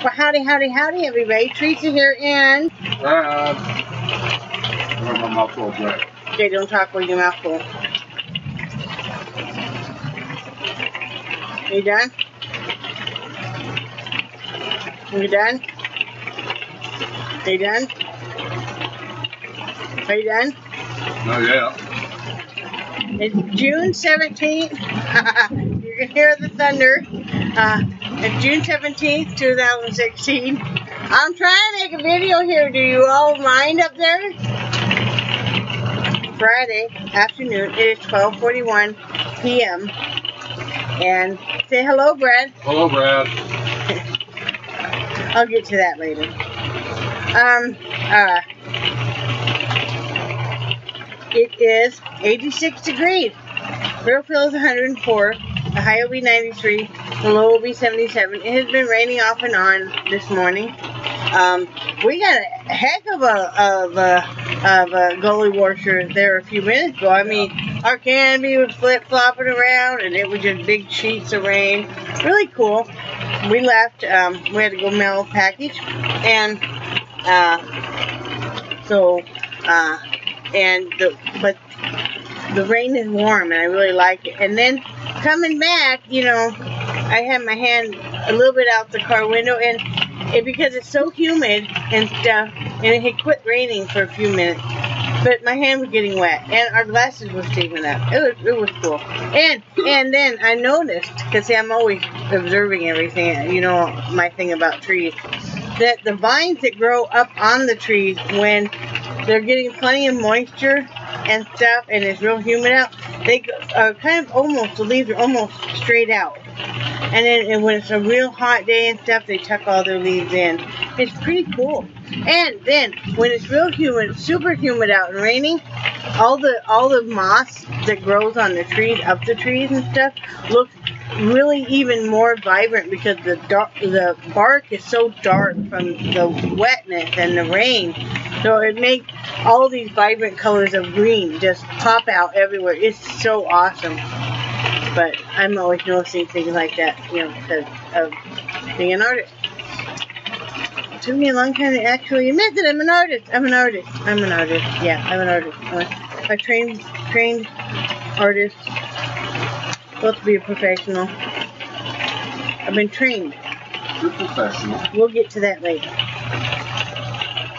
Well, howdy, howdy, howdy, everybody. Teresa here, and... I want my mouth full of bread. Okay, don't talk with your mouth full. You done? You done? Are you done? Are you done? Oh, yeah. It's June 17th. You can hear the thunder. It's June 17th, 2016. I'm trying to make a video here. Do you all mind up there? Friday afternoon. It is 12:41 p.m. And say hello, Brad. Hello, Brad. I'll get to that later. It is 86 degrees. Real feel is 104. The high will be 93. The low will be 77. It has been raining off and on this morning. We got a heck of a gully washer there a few minutes ago. I mean, our canopy was flip-flopping around, and it was just big sheets of rain. Really cool. We left. We had to go mail a package, and but the rain is warm, and I really like it. And then coming back, you know, I had my hand a little bit out the car window, and because it's so humid and stuff, and it had quit raining for a few minutes, but my hand was getting wet, and our glasses were steaming up. It was cool. And then I noticed, because I'm always observing everything, you know, my thing about trees, that the vines that grow up on the trees when they're getting plenty of moisture and stuff, and it's real humid out, they are kind of almost, the leaves are almost straight out. And then when it's a real hot day and stuff, they tuck all their leaves in. It's pretty cool. And then when it's real humid, super humid out and raining, all the moss that grows on the trees, up the trees and stuff, looks really even more vibrant because the bark is so dark from the wetness and the rain. So it makes all these vibrant colors of green just pop out everywhere. It's so awesome. But I'm always noticing things like that, you know, because of being an artist. It took me a long time to actually admit that I'm an artist. I'm an artist. I'm an artist. Yeah, I'm an artist. I'm a trained artist. Supposed to be a professional. I've been trained. You're professional. We'll get to that later.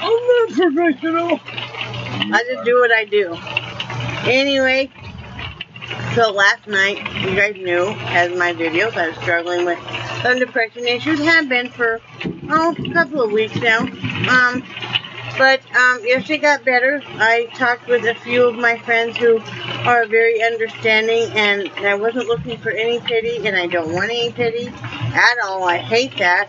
I'm not professional. I just do what I do. Anyway, so last night, you guys knew, as my videos, I was struggling with some depression issues. Have been for, a couple of weeks now. But yesterday got better. I talked with a few of my friends who are very understanding, and I wasn't looking for any pity, and I don't want any pity at all. I hate that.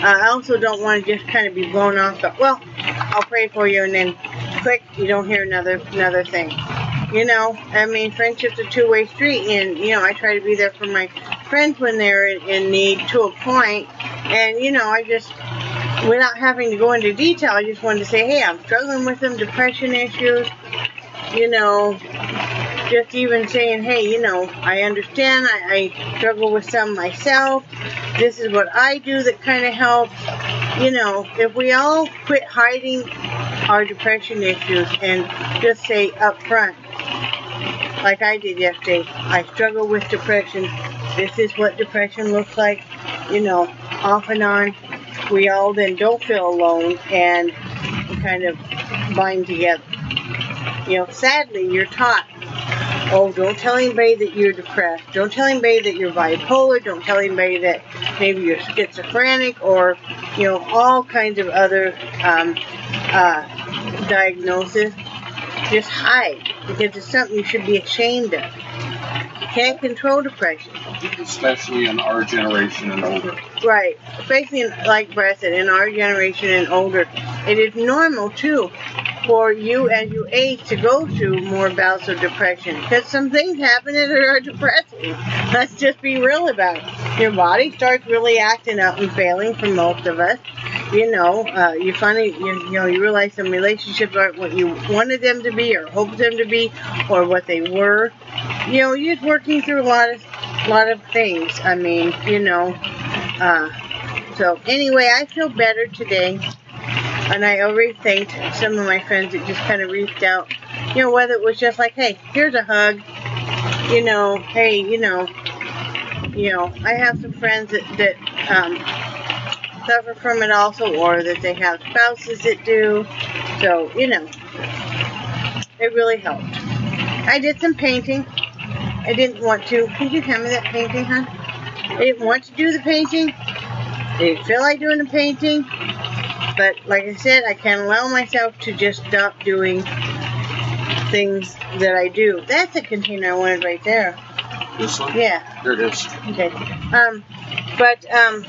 I also don't want to just kind of be blown off. But, well, I'll pray for you, and then click, you don't hear another thing. You know, I mean, friendship's a two-way street, and, you know, I try to be there for my friends when they're in need to a point, and, you know, I just, without having to go into detail, I just wanted to say, hey, I'm struggling with some depression issues, you know, just even saying, hey, you know, I understand, I struggle with some myself, this is what I do that kind of helps. You know, if we all quit hiding our depression issues and just say up front, like I did yesterday, I struggle with depression, this is what depression looks like, you know, off and on, we all then don't feel alone and kind of bind together. You know, sadly, you're taught, oh, don't tell anybody that you're depressed. Don't tell anybody that you're bipolar. Don't tell anybody that maybe you're schizophrenic or, you know, all kinds of other diagnoses. Just hide, because it's something you should be ashamed of. You can't control depression. Especially in our generation and older. Right. Especially, like Brad said, in our generation and older. It is normal, too, for you as you age to go through more bouts of depression. Because some things happen that are depressing. Let's just be real about it. Your body starts really acting up and failing for most of us. You know, you finally, you realize some relationships aren't what you wanted them to be or hoped them to be or what they were. You know, you're just working through a lot of things. I mean, you know, So anyway, I feel better today. And I already thanked some of my friends that just kind of reached out. You know, whether it was just like, hey, here's a hug. You know, hey, you know, I have some friends that suffer from it also, or that they have spouses that do. So, you know, it really helped. I did some painting. I didn't want to. Could you hand me that painting, huh? I didn't want to do the painting. I didn't feel like doing the painting. But like I said, I can't allow myself to just stop doing things that I do. That's a container I wanted right there. This one? Yeah. Here it is. Okay.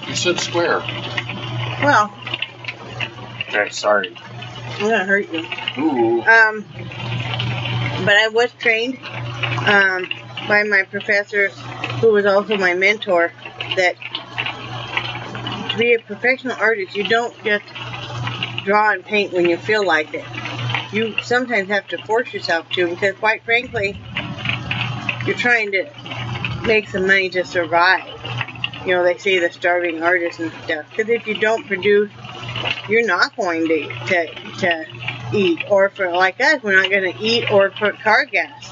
You said square. Well. Okay, sorry. I'm gonna hurt you. Ooh. But I was trained by my professor, who was also my mentor, that to be a professional artist, you don't just draw and paint when you feel like it. You sometimes have to force yourself to, because quite frankly, you're trying to make some money to survive. You know, they say the starving artist and stuff. Because if you don't produce, you're not going to eat. Or for like us, we're not going to eat or put car gas.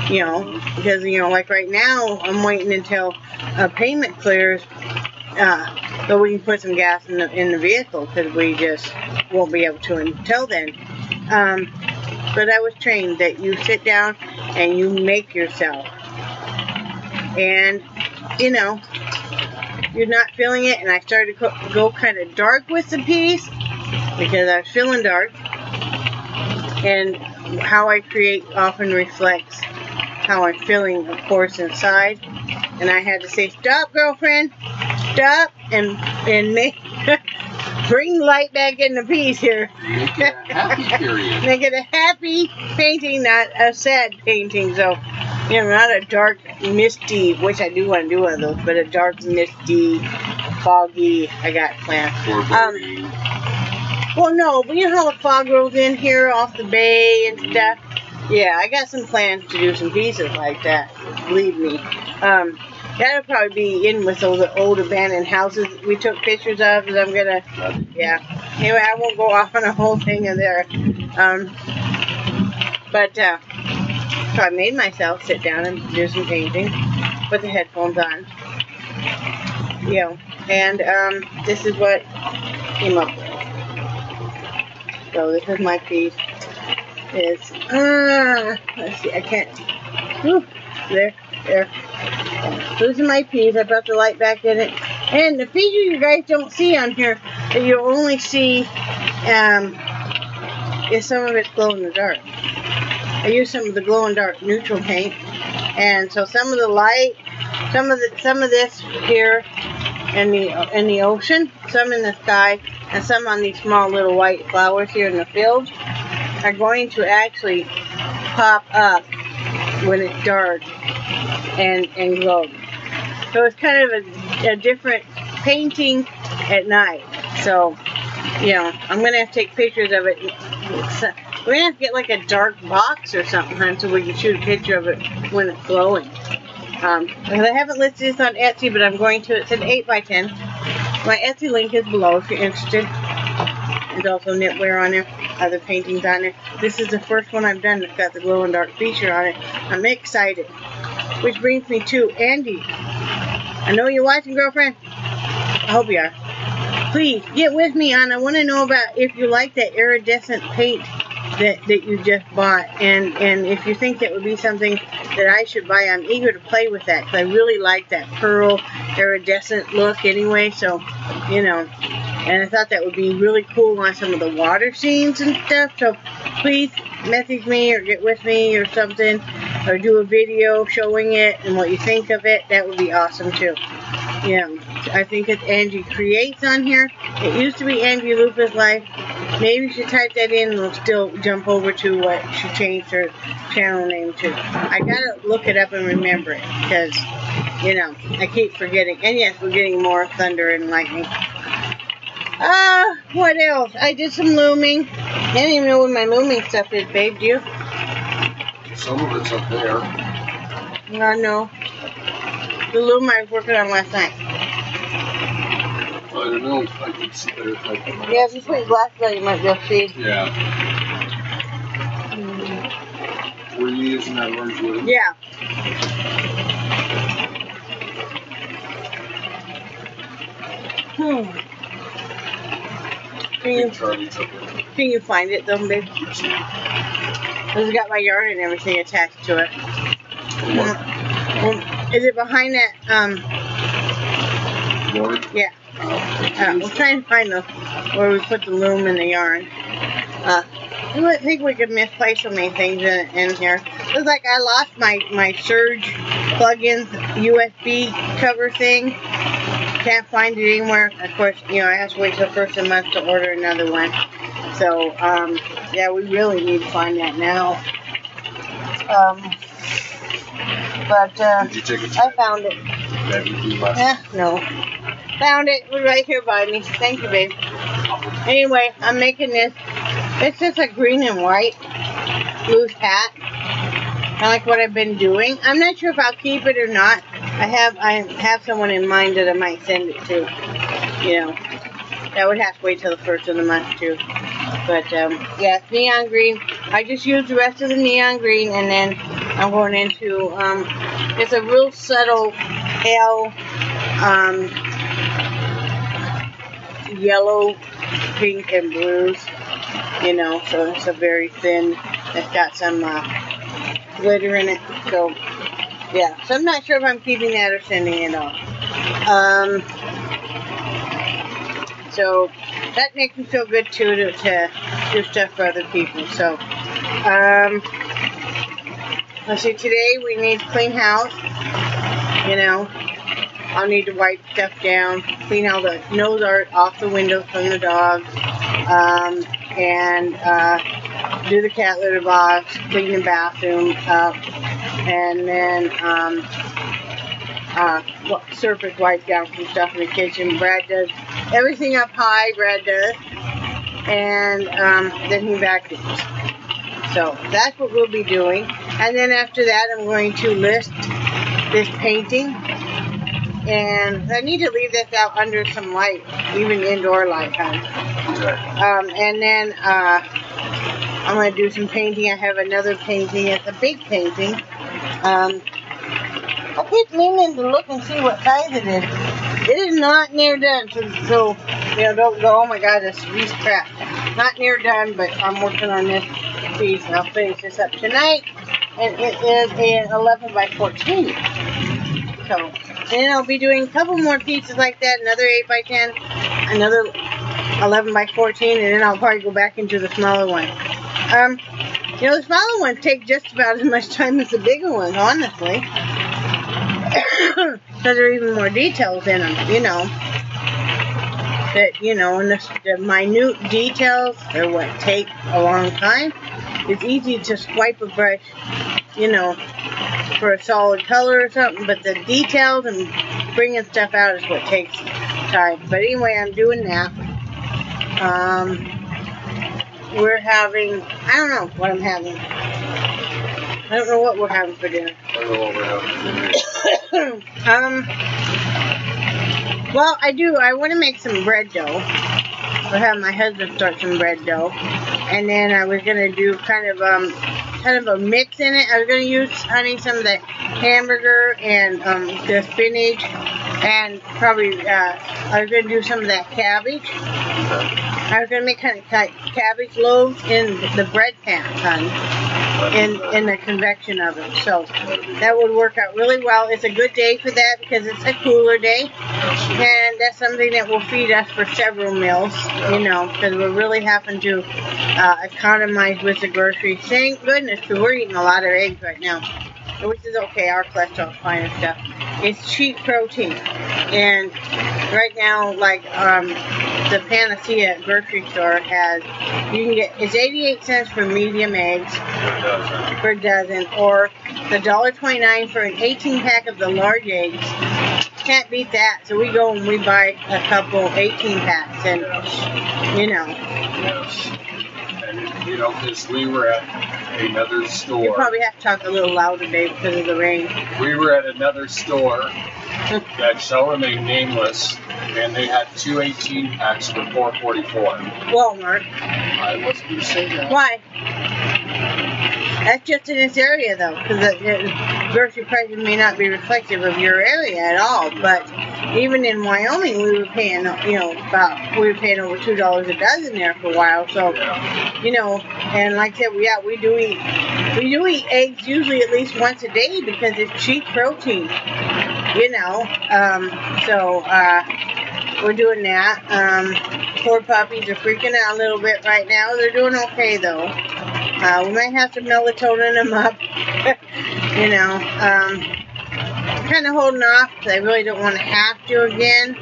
You know, because, you know, like right now, I'm waiting until a payment clears so we can put some gas in the vehicle, because we just won't be able to until then. But I was trained that you sit down and you make yourself. And, you know, you're not feeling it. And I started to go kind of dark with the piece, because I was feeling dark. And how I create often reflects how I'm feeling, of course, inside. And I had to say, stop, girlfriend, stop, and make bring light back in the piece here. Make it a happy period. Make it a happy painting, not a sad painting. So, you know, not a dark, misty, which I do want to do one of those, but a dark, misty, foggy, I got planned. Well, no, but you know how the fog rolls in here off the bay and stuff? Yeah, I got some plans to do some pieces like that, believe me. That'll probably be in with those old abandoned houses we took pictures of, because I'm gonna, yeah. Anyway, I won't go off on a whole thing in there. So I made myself sit down and do some painting, put the headphones on, you know, and this is what came up with. So this is my piece. Let's see, I can't, there. So this is my piece. I brought the light back in it. And the feature you guys don't see on here, that you'll only see is some of it's glow in the dark. I used some of the glow in dark neutral paint. And so some of the light, some of this here in the ocean, some in the sky, and some on these small little white flowers here in the field are going to actually pop up when it's dark and glow. So it's kind of a different painting at night. So, you know, I'm going to have to take pictures of it. We're going to have to get like a dark box or something, hun, so we can shoot a picture of it when it's glowing. I haven't listed this on Etsy, but I'm going to. It's an 8x10. My Etsy link is below if you're interested. There's also knitwear on there, other paintings on there. This is the first one I've done that's got the glow in dark feature on it. I'm excited. Which brings me to Andy. I know you're watching, girlfriend. I hope you are. Please get with me on. I want to know about if you like that iridescent paint that you just bought, and if you think that would be something that I should buy. I'm eager to play with that, because I really like that pearl iridescent look anyway. So, you know, and I thought that would be really cool on some of the water scenes and stuff. So please message me or get with me or something, or do a video showing it and what you think of it. That would be awesome too. Yeah, I think it's Angie Creates on here. It used to be Angie Lupa's Life. Maybe if you type that in, it'll still jump over to what she changed her channel name to. I gotta look it up and remember it, because, you know, I keep forgetting. And yes, we're getting more thunder and lightning. What else? I did some looming. I don't even know where my looming stuff is, babe. Do you? Some of it's up there. No. The loom I was working on last night. I don't know if I can see better if I can. Yeah, if you put your glasses on, you might be able to see. Yeah. Were you using that orange wood? Yeah. Can you find it though, babe? It's got my yarn and everything attached to it. Is it behind that, board? Yeah. We're trying to find where we put the loom and the yarn. I think we could misplace so many things in here. It's like I lost my Surge plugins USB cover thing. Can't find it anywhere. Of course, you know, I have to wait till the first of the month to order another one. So, yeah, we really need to find that now. Did you take it? I found it. No. Found it. We're right here by me. Thank you, babe. Anyway, I'm making this. It's just a green and white loose hat. I like what I've been doing. I'm not sure if I'll keep it or not. I have someone in mind that I might send it to. You know, that would have to wait till the first of the month too. But yeah, it's neon green. I just used the rest of the neon green, and then I'm going into it's a real subtle pale yellow, pink, and blues. You know, so it's a very thin. It's got some glitter in it. So yeah, so I'm not sure if I'm keeping that or sending it off. So that makes me feel good too to do stuff for other people. So let's see. Today we need to clean house. You know, I'll need to wipe stuff down, clean all the nose art off the windows from the dogs, and do the cat litter box, clean the bathroom up, and then surface wipe down some stuff in the kitchen. Brad does everything up high, Brad does, and then he vacuums. So that's what we'll be doing. And then after that, I'm going to list this painting. And I need to leave this out under some light, even indoor light, and then I'm going to do some painting. I have another painting. It's a big painting. I keep meaning to look and see what size it is. It is not near done, so you know, don't go, oh my god, this piece of crap. Not near done, but I'm working on this piece, and I'll finish this up tonight. And it is an 11 by 14. So, and then I'll be doing a couple more pieces like that, another 8 by 10, another 11 by 14, and then I'll probably go back into the smaller one. You know, the smaller ones take just about as much time as the bigger ones, honestly. Because there are even more details in them, you know. That, you know, and the minute details are what take a long time. It's easy to swipe a brush, you know, for a solid color or something, but the details and bringing stuff out is what takes time. But anyway, I'm doing that. We're having, I don't know what I'm having. I don't know what we're having for dinner. I don't know what we're having for dinner. Well, I want to make some bread dough. I'll have my husband start some bread dough. And then I was going to do kind of a mix in it. I was going to use, honey, some of the hamburger and the spinach. And probably, I was going to do some of that cabbage. I was going to make kind of cabbage loaves in the bread pan, honey. In the convection oven. So that would work out really well. It's a good day for that because it's a cooler day. And that's something that will feed us for several meals, you know, because we're really having to economize with the groceries. Thank goodness, because we're eating a lot of eggs right now. Which is okay, our cholesterol's fine and stuff. It's cheap protein. And right now, like, the PANACEA grocery store has, you can get, it's 88 cents for medium eggs per a dozen, or the $1.29 for an 18-pack of the large eggs. Can't beat that. So we go and we buy a couple 18 packs, and, you know. You know, because we were at another store. You probably have to talk a little louder today because of the rain. We were at another store that shall remain nameless, and they had 2 18-packs for $4.44. Walmart. I wasn't going to say that. Why? That's just in this area, though, because the grocery prices may not be reflective of your area at all. But even in Wyoming, we were paying, you know, we were paying over $2 a dozen there for a while. So, Yeah. you know, and like I said, we do eat eggs usually at least once a day because it's cheap protein. You know, so we're doing that. Poor puppies are freaking out a little bit right now. They're doing okay though. We might have to melatonin them up. You know, kind of holding off because I really don't want to have to again.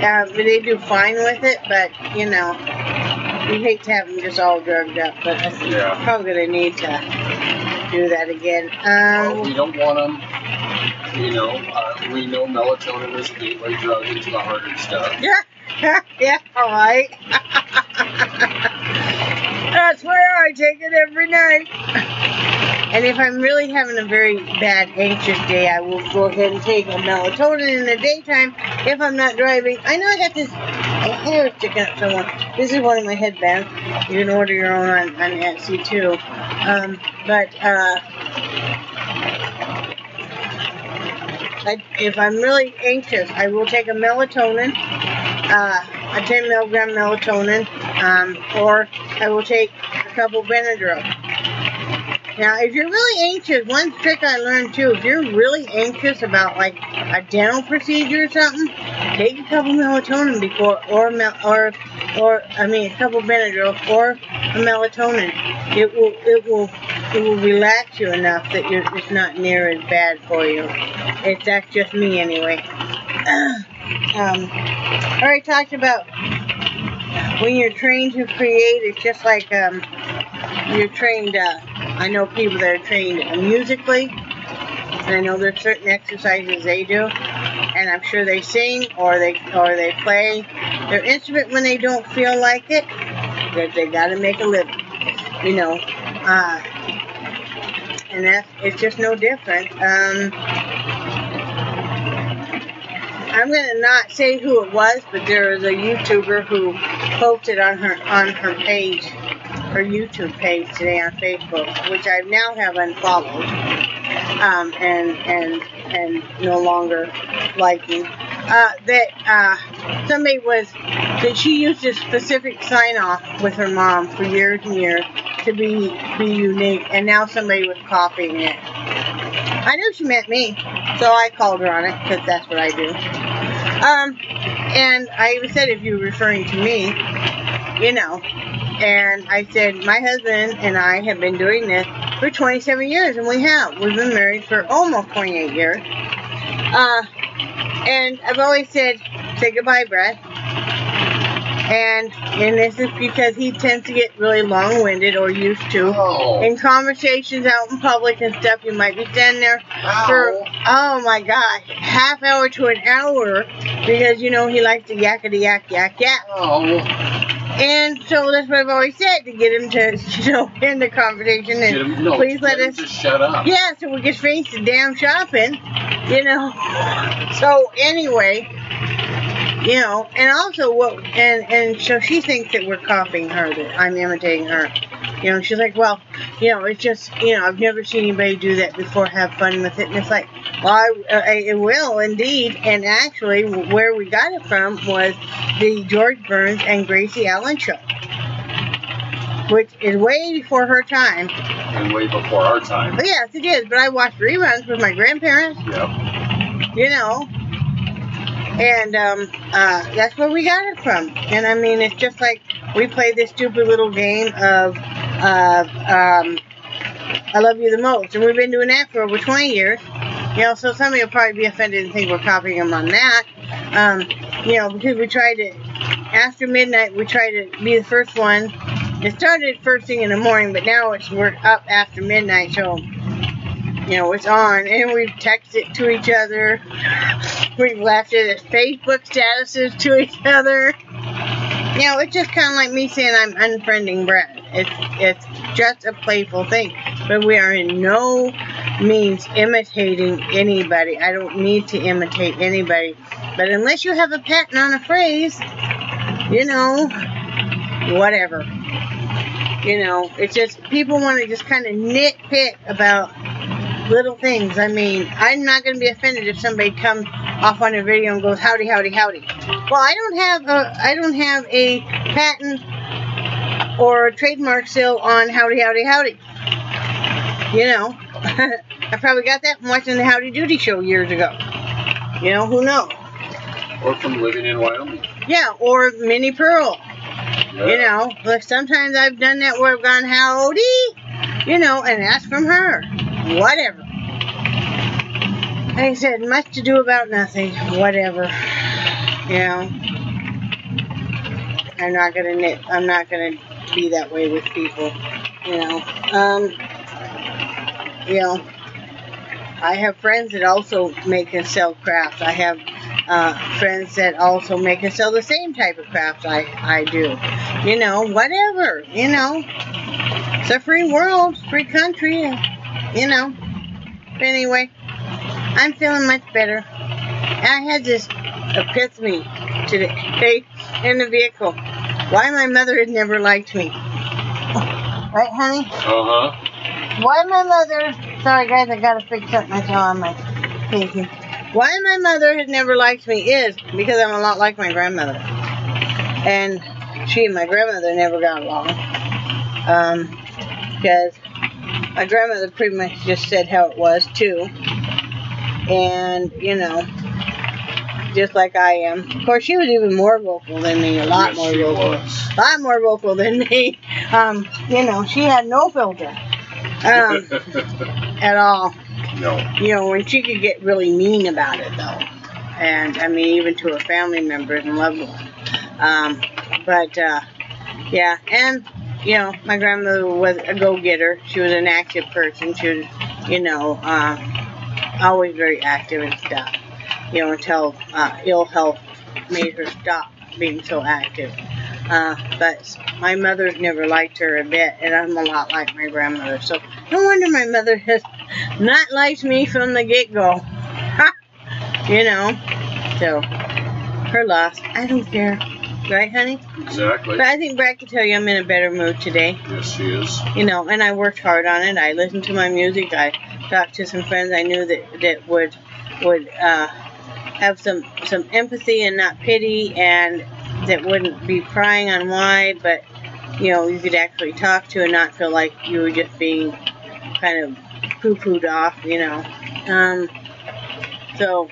But they do fine with it. But you know, we hate to have them just all drugged up. But I'm probably gonna need to do that again. Well, we don't want them. You know, we know melatonin is a gateway drug into the harder stuff. Yeah, yeah, all right. That's where I take it every night. And if I'm really having a very bad, anxious day, I will go ahead and take a melatonin in the daytime if I'm not driving. I know I got this hair sticking up somewhere. This is one of my headbands. You can order your own on Etsy too. If I'm really anxious, I will take a melatonin, a 10 milligram melatonin, or I will take a couple Benadryl. Now, if you're really anxious, one trick I learned too, if you're really anxious about like a dental procedure or something, take a couple melatonin before, a couple Benadryl or a melatonin. It will relax you enough that it's not near as bad for you. That's just me anyway. I already talked about when you're trained to create, it's just like you're trained, I know people that are trained musically, and I know there's certain exercises they do, and I'm sure they sing or they play their instrument when they don't feel like it, because they got to make a living, you know, and it's just no different. I'm gonna not say who it was, but there was a YouTuber who posted on her page, her YouTube page today on Facebook, which I now have unfollowed, and no longer liking. That she used a specific sign off with her mom for years and years to be unique, and now somebody was copying it. I knew she meant me, so I called her on it, because that's what I do. And I even said, if you're referring to me, you know, and I said, my husband and I have been doing this for 27 years, and we've been married for almost 28 years, and I've always said, say goodbye, Brad. And this is because he tends to get really long-winded, or used to. Oh. In conversations out in public and stuff, you might be standing there for, oh my God, half hour to an hour, because, you know, he likes to yakety yak, yak, yak. Oh. And so that's what I've always said, to get him to, you know, end the conversation and please let us just shut up. Yeah, so we can finish the damn shopping, you know. So anyway, you know, and also and so she thinks that we're copying her, that I'm imitating her. You know, she's like, well, you know, it's just, you know, I've never seen anybody do that before, have fun with it. And it's like, well, I will indeed. And actually, where we got it from was the George Burns and Gracie Allen show, which is way before her time. And way before our time. But yes, it is. But I watched reruns with my grandparents. Yep. You know. And that's where we got it from. And I mean, it's just like we played this stupid little game of I love you the most. And we've been doing that for over 20 years. You know, so somebody will probably be offended and think we're copying them on that. You know, because we tried to, after midnight, we tried to be the first one. It started first thing in the morning, but now we're up after midnight, so, you know, it's on. And we've texted to each other. We've left it as Facebook statuses to each other. You know, it's just kind of like me saying I'm unfriending Brad. It's just a playful thing. But we are in no means imitating anybody. I don't need to imitate anybody. But unless you have a patent on a phrase, you know, whatever. You know, it's just, people want to just kind of nitpick about little things. I mean, I'm not going to be offended if somebody comes off on a video and goes, howdy, howdy, howdy. Well, I don't have a patent or a trademark still on howdy, howdy, howdy. You know, I probably got that from watching the Howdy Doody show years ago. You know, who knows? Or from living in Wyoming. Yeah, or Minnie Pearl. Yeah. You know, like sometimes I've done that where I've gone, howdy, you know, and asked from her. Whatever. Like I said, much to do about nothing. Whatever. You know, I'm not gonna be that way with people. You know, you know, I have friends that also make and sell crafts. I have friends that also make and sell the same type of crafts I do. You know, whatever. You know, it's a free world, free country. You know. But anyway, I'm feeling much better. And I had this epiphany today in the vehicle. Why my mother had never liked me. Right, honey? Uh-huh. Why my mother... Sorry, guys, I gotta fix up my jaw on my thinking. Why my mother has never liked me is because I'm a lot like my grandmother. And she and my grandmother never got along. Because my grandmother pretty much just said how it was, too. And, you know, just like I am. Of course, she was even more vocal than me. A lot more vocal. A lot more vocal than me. You know, she had no filter. At all. No. You know, when she could get really mean about it, though. And, I mean, even to her family members and loved ones. Yeah, and, you know, my grandmother was a go-getter. She was an active person. She was, you know, always very active and stuff. You know, until ill health made her stop being so active. But my mother's never liked her a bit, and I'm a lot like my grandmother. So, no wonder my mother has not liked me from the get-go. You know, so, her loss. I don't care. Right, honey? Exactly. But I think Brad can tell you I'm in a better mood today. Yes, she is. You know, and I worked hard on it. I listened to my music. I talked to some friends I knew that would have some empathy and not pity, and that wouldn't be prying on why, but, you know, you could actually talk to and not feel like you were just being kind of poo-pooed off, you know. So,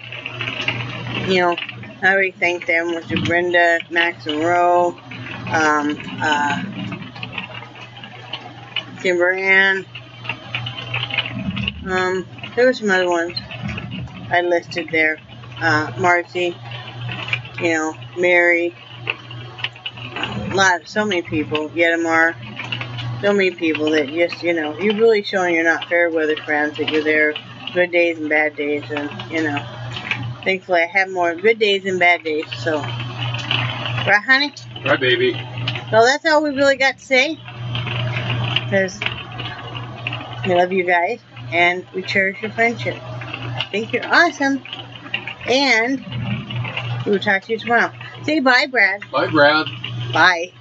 you know, I already thanked them, which is Brenda, Max and Roe, Kimber Ann. There were some other ones I listed there. Marcy, you know, Mary, so many people, Yetamar, so many people that just, you know, you're really showing you're not fair weather friends, that you're there good days and bad days, and, you know, thankfully I have more good days than bad days, so, right, honey? Right, baby. So that's all we really got to say, because we love you guys, and we cherish your friendship. I think you're awesome, and we will talk to you tomorrow. Say bye, Brad. Bye, Brad. Bye.